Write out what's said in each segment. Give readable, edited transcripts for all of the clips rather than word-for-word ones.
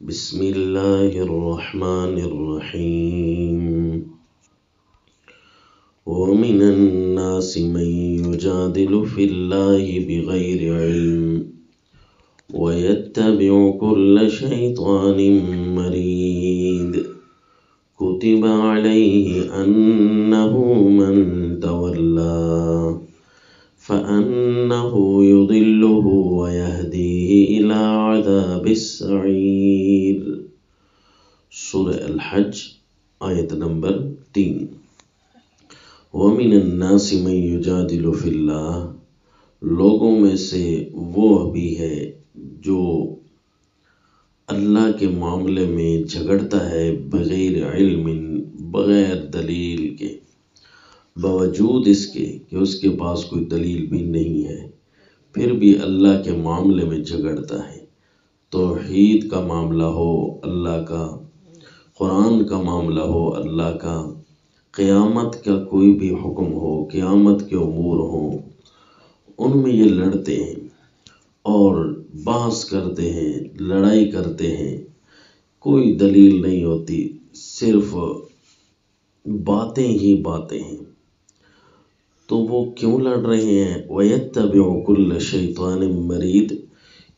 بسم الله الرحمن الرحيم ومن الناس من يجادل في الله بغير علم ويتبع كل شيطان مريد كتب عليه أنه من تولاه فأنه يضله ويهديه إلى عذاب السعير۔ سورہ الحج آیت نمبر 3۔ وَمِنَ النَّاسِ مَن يُجَادِلُ فِي اللَّهِ، لوگوں میں سے وہ بھی ہے جو اللہ کے معاملے میں جھگڑتا ہے بغیر علم، بغیر دلیل کے، باوجود اس کے کہ اس کے پاس کوئی دلیل بھی نہیں ہے، پھر بھی اللہ کے معاملے میں جھگڑتا ہے۔ توحید کا معاملہ ہو اللہ کا، قرآن کا معاملہ ہو اللہ کا، قیامت کا کوئی بھی حکم ہو، قیامت کے امور ہوں، ان میں یہ لڑتے ہیں اور بحث کرتے ہیں، لڑائی کرتے ہیں، کوئی دلیل نہیں ہوتی، صرف باتیں ہی باتیں ہیں۔ تو وہ کیوں لڑ رہے ہیں؟ وَيَتَّبِعُ كُلَّ شَيْطَانٍ مَرِيدٍ،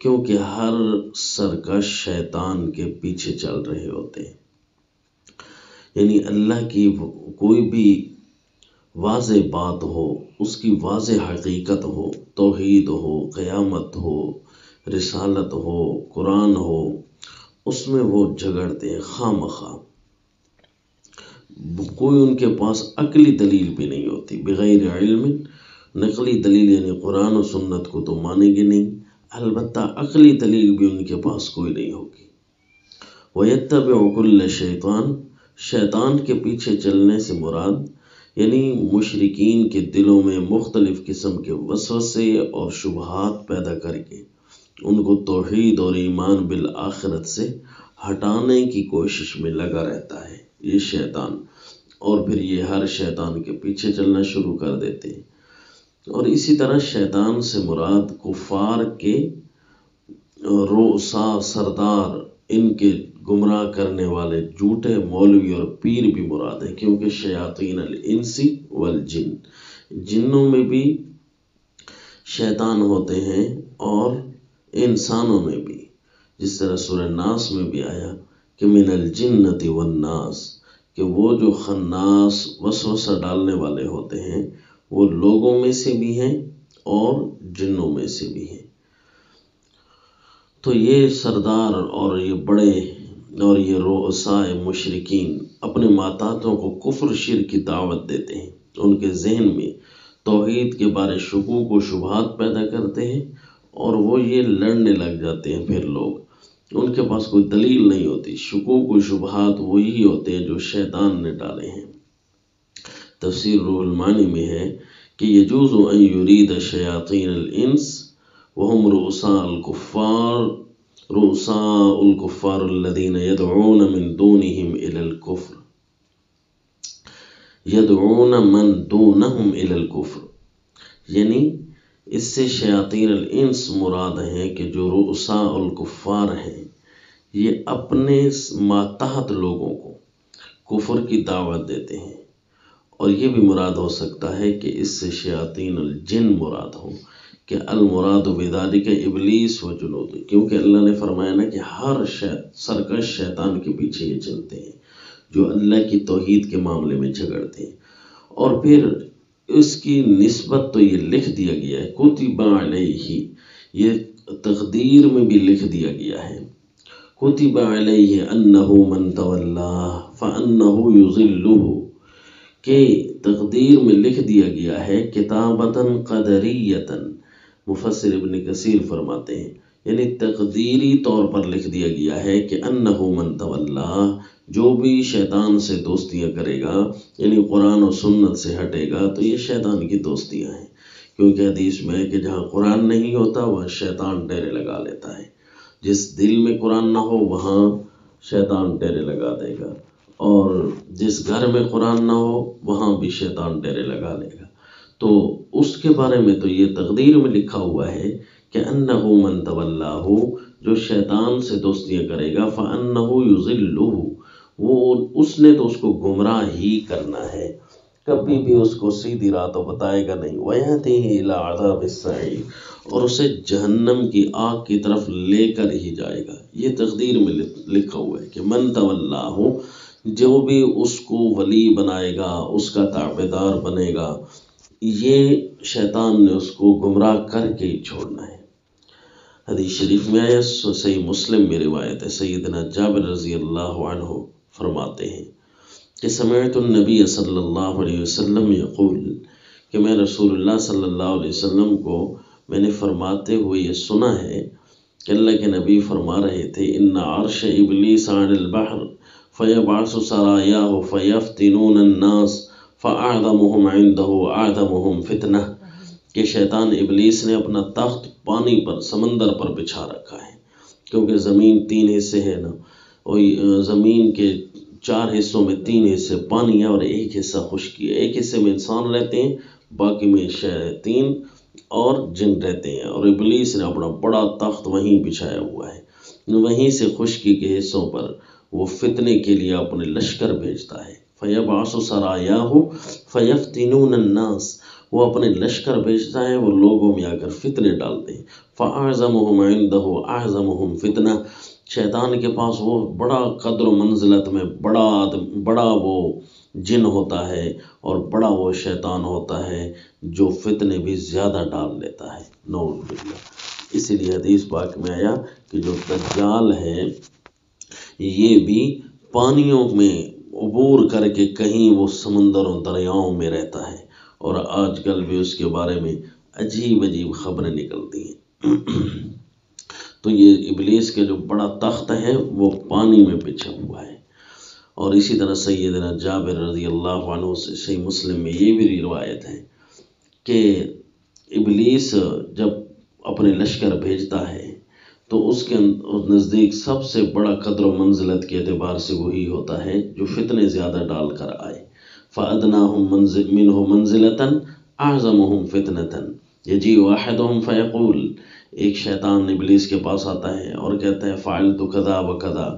کیونکہ ہر سرکش شیطان کے پیچھے چل رہے ہوتے ہیں۔ یعنی اللہ کی کوئی بھی واضح بات ہو، اس کی واضح حقیقت ہو، توحید ہو، قیامت ہو، رسالت ہو، قرآن ہو، اس میں وہ جھگڑتے ہیں خواہ مخواہ۔ کوئی ان کے پاس عقلی دلیل بھی نہیں ہوتی، بغیر علم، نقلی دلیل یعنی قرآن و سنت کو تو مانیں گے نہیں، البتہ عقلی دلیل بھی ان کے پاس کوئی نہیں ہوگی۔ وَيَتَّبِعُ كُلَّ شَيْطَانٍ، شیطان کے پیچھے چلنے سے مراد یعنی مشرکین کے دلوں میں مختلف قسم کے وسوسے اور شبہات پیدا کر کے ان کو توحید اور ایمان بالآخرت سے ہٹانے کی کوشش میں لگا رہتا ہے یہ شیطان، اور پھر یہ ہر شیطان کے پیچھے چلنا شروع کر دیتے ہیں۔ اور اسی طرح شیطان سے مراد کفار کے رؤسا، سردار، ان کے گمراہ کرنے والے جھوٹے مولوی اور پیر بھی مراد ہیں، کیونکہ شیاطین الانس والجن، جنوں میں بھی شیطان ہوتے ہیں اور انسانوں میں بھی، جس طرح سورہ ناس میں بھی آیا کہ من الجنۃ والناس، کہ وہ جو خناس وسوسہ ڈالنے والے ہوتے ہیں وہ لوگوں میں سے بھی ہیں اور جنوں میں سے بھی ہیں۔ تو یہ سردار اور یہ بڑے اور یہ رؤسائے مشرکین اپنے ماتحتوں کو کفر شرک کی دعوت دیتے ہیں، ان کے ذہن میں توحید کے بارے شکوک و شبہات پیدا کرتے ہیں اور وہ یہ لڑنے لگ جاتے ہیں۔ پھر لوگ ان کے پاس کوئی دلیل نہیں ہوتی، شکوک و شبہات وہی ہوتے ہیں جو شیطان نے ڈالے ہیں۔ تفسیر روح المعانی میں ہے کہ یجوز ان یرید شیاطین الانس وهم رؤساء الكفار الذين يدعون من دونهم الى الكفر، يدعون من دونهم الى الكفر، یعنی اس سے شیاطین الانس مراد ہیں کہ جو رؤساء الکفار ہیں یہ اپنے ماتحت لوگوں کو کفر کی دعوت دیتے ہیں۔ اور یہ بھی مراد ہو سکتا ہے کہ اس سے شیاطین الجن مراد ہو، کہ المراد بذالک ابلیس و جنود، کیونکہ اللہ نے فرمایا نا کہ ہر سرکش شیطان کے پیچھے یہ چلتے ہیں جو اللہ کی توحید کے معاملے میں جھگڑتے ہیں۔ اور پھر اس کی نسبت تو یہ لکھ دیا گیا ہے، کتب علیہ، یہ تقدیر میں بھی لکھ دیا گیا ہے، کتب علیہ انہ من تولاہ فانہ یضلہ، کہ تقدیر میں لکھ دیا گیا ہے کتابتاً قدریتاً، مفسر ابن کثیر فرماتے ہیں یعنی تقدیری طور پر لکھ دیا گیا ہے کہ انہ من تولاہ، جو بھی شیطان سے دوستیاں کرے گا یعنی قرآن و سنت سے ہٹے گا تو یہ شیطان کی دوستیاں ہیں، کیونکہ حدیث میں ہے کہ جہاں قرآن نہیں ہوتا وہاں شیطان ڈیرے لگا لیتا ہے، جس دل میں قرآن نہ ہو وہاں شیطان ڈیرے لگا دے گا، اور جس گھر میں قرآن نہ ہو وہاں بھی شیطان ڈیرے لگا لے گا۔ تو اس کے بارے میں تو یہ تقدیر میں لکھا ہوا ہے کہ انہ من تولاہ، جو شیطان سے دوستیاں کرے گا فَأَنَّهُ يُضِلُّهُ، وہ اس نے تو اس کو گمراہ ہی کرنا ہے، کبھی بھی اس کو سیدھی راہ تو بتائے گا نہیں۔ وَيَهْدِيهِ إِلَىٰ عَذَابِ السَّعِيرِ، اور اسے جہنم کی آگ کی طرف لے کر ہی جائے گا۔ یہ تقدیر میں لکھا ہوا ہے کہ من تولاہ، جو بھی اس کو ولی بنائے گا، اس کا تابعدار بنے گا، یہ شیطان نے اس کو گمراہ کر کے ہی چھوڑنا ہے۔ حدیث شریف میں آیا، صحیح مسلم میں روایت ہے، سیدنا جابر رضی اللہ عنہ فرماتے ہیں کہ سمعت النبی صلی اللہ علیہ وسلم یقول، کہ میں رسول اللہ صلی اللہ علیہ وسلم کو میں نے فرماتے ہوئے یہ سنا ہے کہ اللہ کے نبی فرما رہے تھے ان عرش ابلیس عن البحر فیبعث سرایاہ فیفتنون الناس فاعظمهم عنده اعظمهم فتنہ، کہ شیطان ابلیس نے اپنا تخت پانی پر، سمندر پر بچھا رکھا ہے، کیونکہ زمین 3 حصے ہے نا، اور زمین کے 4 حصوں میں 3 حصے پانی ہے اور 1 حصہ خشکی ہے۔ ایک حصے میں انسان رہتے ہیں، باقی میں شیاطین اور جن رہتے ہیں، اور ابلیس نے اپنا بڑا تخت وہیں بچھایا ہوا ہے۔ وہیں سے خشکی کے حصوں پر وہ فتنے کے لیے اپنے لشکر بھیجتا ہے۔ فَيَبْعَثُ سَرَایَاهُ فَيَفْتِنُونَ النَّاسَ، وہ اپنے لشکر بھیجتا ہے، وہ لوگوں میں آ کر فتنے ڈالتے ہیں۔ فَأَعْظَمُهُمْ عِنْدَهُ أَعْظَمُهُمْ فِتْنَةً، شیطان کے پاس وہ بڑا قدر و منزلت میں بڑا وہ جن ہوتا ہے اور بڑا وہ شیطان ہوتا ہے جو فتنے بھی زیادہ ڈال لیتا ہے، نعوذ باللہ۔ اسی لیے حدیث پاک میں آیا کہ جو دجال ہے یہ بھی پانیوں میں عبور کر کے کہیں وہ سمندروں دریاؤں میں رہتا ہے، اور آج کل بھی اس کے بارے میں عجیب عجیب خبریں نکلتی ہیں۔ تو یہ ابلیس کے جو بڑا تخت ہے وہ پانی میں بچھا ہوا ہے۔ اور اسی طرح سیدنا جابر رضی اللہ عنہ سے صحیح مسلم میں یہ بھی روایت ہے کہ ابلیس جب اپنے لشکر بھیجتا ہے تو اس کے نزدیک سب سے بڑا قدر و منزلت کے اعتبار سے وہی ہوتا ہے جو فتنے زیادہ ڈال کر آئے۔ فَأَدْنَاهُمْ مِنْهُ مَنْزِلَةً أَعْظَمُهُمْ فِتْنَةً يَجِيءُ أَحَدُهُمْ فَيَقُولُ، ایک شیطان ابلیس کے پاس آتا ہے اور کہتا ہے فَعَلْتُ كَذَا وَكَذَا،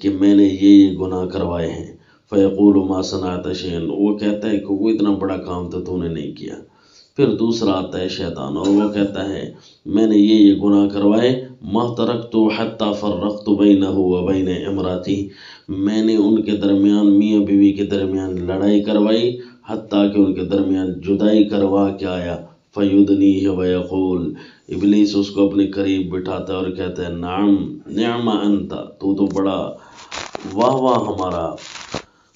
کہ میں نے یہ گناہ کروائے ہیں۔ فَيَقُولُ مَا صَنَعْتَ شَيْئًا، وہ کہتا ہے کہ وہ اتنا بڑا کام تو نے نہیں کیا۔ پھر دوسرا آتا ہے شیطان اور وہ کہتا ہے میں نے یہ گناہ کروائے، مَا تَرَكْتُ حَتَّى فَرَّقْتُ بَيْنَهُ وَبَيْنَ امْرَأَتِهِ، میں نے ان کے درمیان، میاں بیوی کے درمیان لڑائی کروائی، حتیٰ کہ ان کے درمیان جدائی کروا کے آیا۔ فَيُدْنِيهِ وَيَقُولُ، ابلیس اس کو اپنے قریب بٹھاتا ہے اور کہتا ہے نعم نعم انت، تو بڑا واہ واہ ہمارا،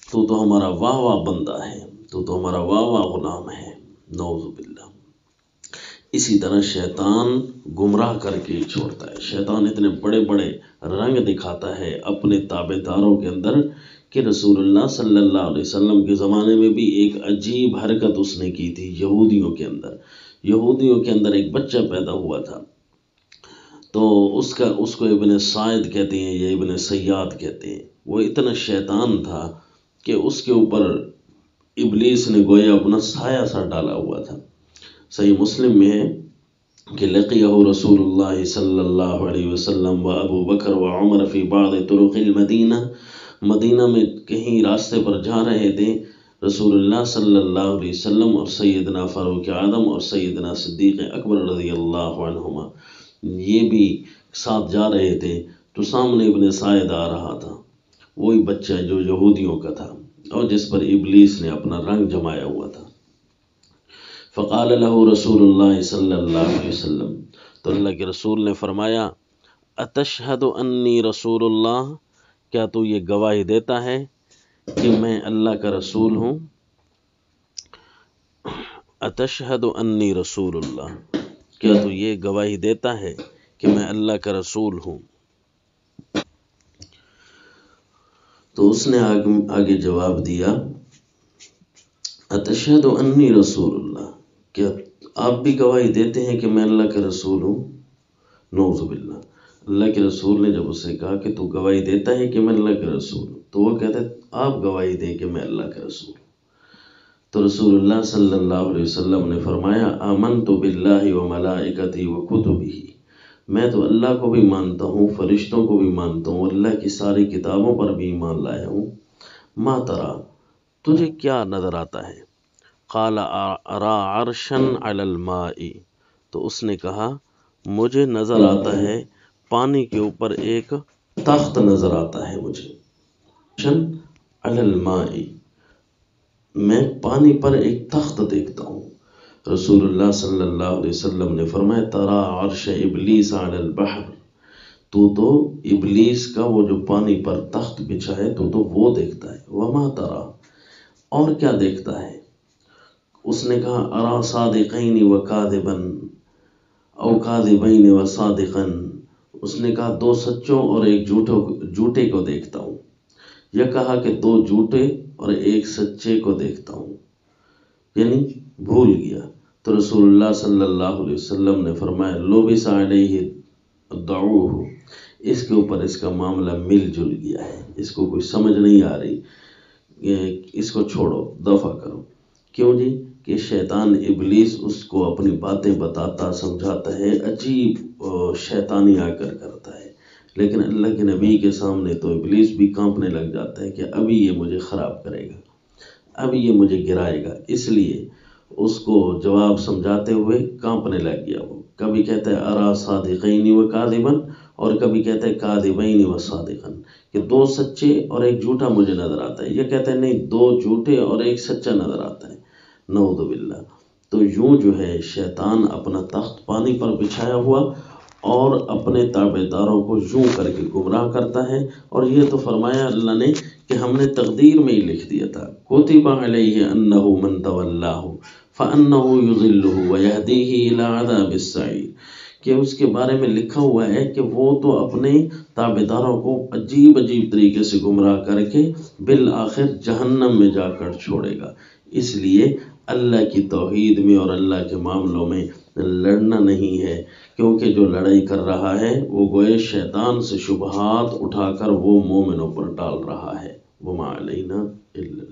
تو ہمارا واہ واہ بندہ ہے، تو ہمارا واہ واہ غلام ہے، نعوذ باللہ۔ اسی طرح شیطان گمراہ کر کے ہی چھوڑتا ہے۔ شیطان اتنے بڑے بڑے رنگ دکھاتا ہے اپنے تابع داروں کے اندر کہ رسول اللہ صلی اللہ علیہ وسلم کے زمانے میں بھی ایک عجیب حرکت اس نے کی تھی یہودیوں کے اندر ایک بچہ پیدا ہوا تھا، تو اس کو ابن سعید کہتے ہیں یا ابن سیاد کہتے ہیں۔ وہ اتنا شیطان تھا کہ اس کے اوپر ابلیس نے گویا اپنا سایہ سا ڈالا ہوا تھا۔ صحیح مسلم میں ہے کہ لقیہ رسول اللہ صلی اللہ علیہ وسلم و ابو بکر و عمر فی بعض طرق المدینہ، مدینہ میں کہیں راستے پر جا رہے تھے رسول اللہ صلی اللہ علیہ وسلم اور سیدنا فاروق اعظم اور سیدنا صدیق اکبر رضی اللہ عنہما، یہ بھی ساتھ جا رہے تھے، تو سامنے ابن سعید آ رہا تھا، وہی بچہ جو یہودیوں کا تھا اور جس پر ابلیس نے اپنا رنگ جمایا ہوا تھا۔ فقال له رسول اللہ صلی اللہ علیہ وسلم، تو اللہ کے رسول نے فرمایا اتشہد انی رسول اللہ، کیا تو یہ گواہی دیتا ہے کہ میں اللہ کا رسول ہوں؟ اتشہد انی رسول اللہ، کیا تو یہ گواہی دیتا ہے کہ میں اللہ کا رسول ہوں؟ تو اس نے آگے جواب دیا اتشہد انی رسول اللہ، کیا آپ بھی گواہی دیتے ہیں کہ میں اللہ کا رسول ہوں؟ نعوذ باللہ۔ اللہ کے رسول نے جب اسے کہا کہ تو گواہی دیتا ہے کہ میں اللہ کا رسول ہوں، تو وہ کہتا ہے آپ گواہی دیں کہ میں اللہ کا رسول ہوں۔ تو رسول اللہ صلی اللہ علیہ وسلم نے فرمایا آمنت باللہ و ملائکتہ و کتبہ، میں تو اللہ کو بھی مانتا ہوں، فرشتوں کو بھی مانتا ہوں، اللہ کی ساری کتابوں پر بھی ایمان لایا ہوں۔ ما ترا، تجھے کیا نظر آتا ہے؟ قال ارا عرشا علی الماء، تو اس نے کہا مجھے نظر آتا ہے پانی کے اوپر ایک تخت نظر آتا ہے مجھے۔ عرشا علی الماء، میں پانی پر ایک تخت دیکھتا ہوں۔ رسول اللہ صلی اللہ علیہ وسلم نے فرمایا ترا عرش ابلیس علی البحر، تو ابلیس کا وہ جو پانی پر تخت بچھا ہے تو وہ دیکھتا ہے۔ وما ترا، اور کیا دیکھتا ہے؟ اس نے کہا ارا صادقین و کاذبا او کاذبین و صادقا، اس نے کہا دو سچوں اور ایک جھوٹے کو دیکھتا ہوں، یا کہا کہ دو جھوٹے اور ایک سچے کو دیکھتا ہوں، یعنی بھول گیا۔ تو رسول اللہ صلی اللہ علیہ وسلم نے فرمایا لبس علیہ دعوہ، اس کے اوپر اس کا معاملہ مل جل گیا ہے، اس کو کوئی سمجھ نہیں آ رہی، اس کو چھوڑو، دفع کرو۔ کیوں جی؟ کہ شیطان ابلیس اس کو اپنی باتیں بتاتا سمجھاتا ہے، عجیب شیطانی آ کر کرتا ہے، لیکن اللہ کے نبی کے سامنے تو ابلیس بھی کانپنے لگ جاتا ہے کہ ابھی یہ مجھے خراب کرے گا، ابھی یہ مجھے گرائے گا، اس لیے اس کو جواب سمجھاتے ہوئے کانپنے لگ گیا۔ وہ کبھی کہتا ہے ارا صادقین و کاذبا، اور کبھی کہتا ہے کاذبین و صادقا، کہ دو سچے اور ایک جھوٹا مجھے نظر آتا ہے، یہ کہتا ہے نہیں دو جھوٹے اور ایک سچا نظر آتا ہے، نعوذ باللہ۔ تو یوں جو ہے شیطان اپنا تخت پانی پر بچھایا ہوا اور اپنے تابع داروں کو یوں کر کے گمراہ کرتا ہے، اور یہ تو فرمایا اللہ نے کہ ہم نے تقدیر میں ہی لکھ دیا تھا کتب علیہ انہ من تولاہ فانہ یضلہ ویہدیہ الی عذاب السعیر، کہ اس کے بارے میں لکھا ہوا ہے کہ وہ تو اپنے تابع داروں کو عجیب عجیب طریقے سے گمراہ کر کے بالآخر جہنم میں جا کر چھوڑے گا۔ اس لیے اللہ کی توحید میں اور اللہ کے معاملوں میں لڑنا نہیں ہے، کیونکہ جو لڑائی کر رہا ہے وہ گوئے شیطان سے شبہات اٹھا کر وہ مومنوں پر ڈال رہا ہے۔ وما علینا الا